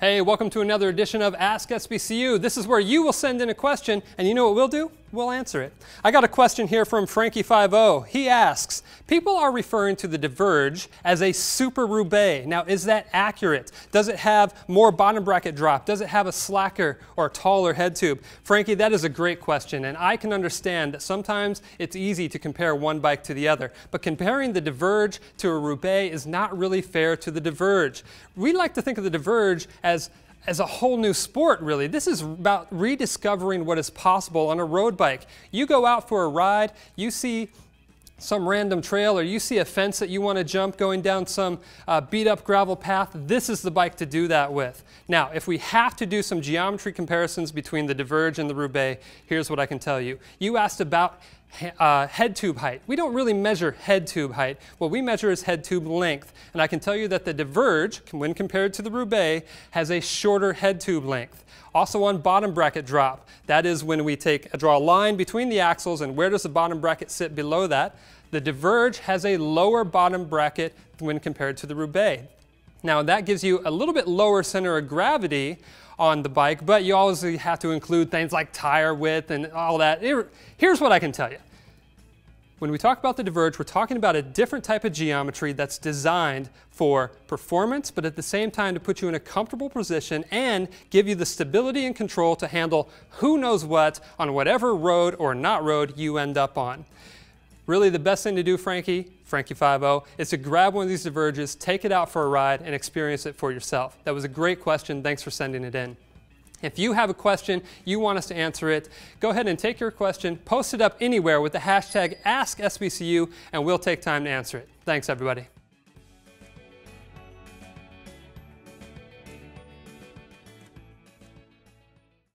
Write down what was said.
Hey, welcome to another edition of Ask SBCU. This is where you will send in a question, and you know what we'll do? We'll answer it. I got a question here from Frankie50. He asks, people are referring to the Diverge as a super Roubaix. Now, is that accurate? Does it have more bottom bracket drop? Does it have a slacker or taller head tube? Frankie, that is a great question, and I can understand that sometimes it's easy to compare one bike to the other, but comparing the Diverge to a Roubaix is not really fair to the Diverge. We like to think of the Diverge as a whole new sport, really. This is about rediscovering what is possible on a road bike. You go out for a ride, you see some random trail, or you see a fence that you want to jump going down some beat up gravel path. This is the bike to do that with. Now, if we have to do some geometry comparisons between the Diverge and the Roubaix, here's what I can tell you. You asked about head tube height. We don't really measure head tube height. What we measure is head tube length. And I can tell you that the Diverge, when compared to the Roubaix, has a shorter head tube length. Also on bottom bracket drop, that is when we draw a line between the axles and where does the bottom bracket sit below that. The Diverge has a lower bottom bracket when compared to the Roubaix. Now that gives you a little bit lower center of gravity on the bike, but you always have to include things like tire width and all that. Here's what I can tell you. When we talk about the Diverge, we're talking about a different type of geometry that's designed for performance, but at the same time to put you in a comfortable position and give you the stability and control to handle who knows what on whatever road or not road you end up on. Really, the best thing to do, Frankie50, is to grab one of these Diverges, take it out for a ride, and experience it for yourself. That was a great question. Thanks for sending it in. If you have a question, you want us to answer it, go ahead and take your question, post it up anywhere with the hashtag AskSBCU, and we'll take time to answer it. Thanks, everybody.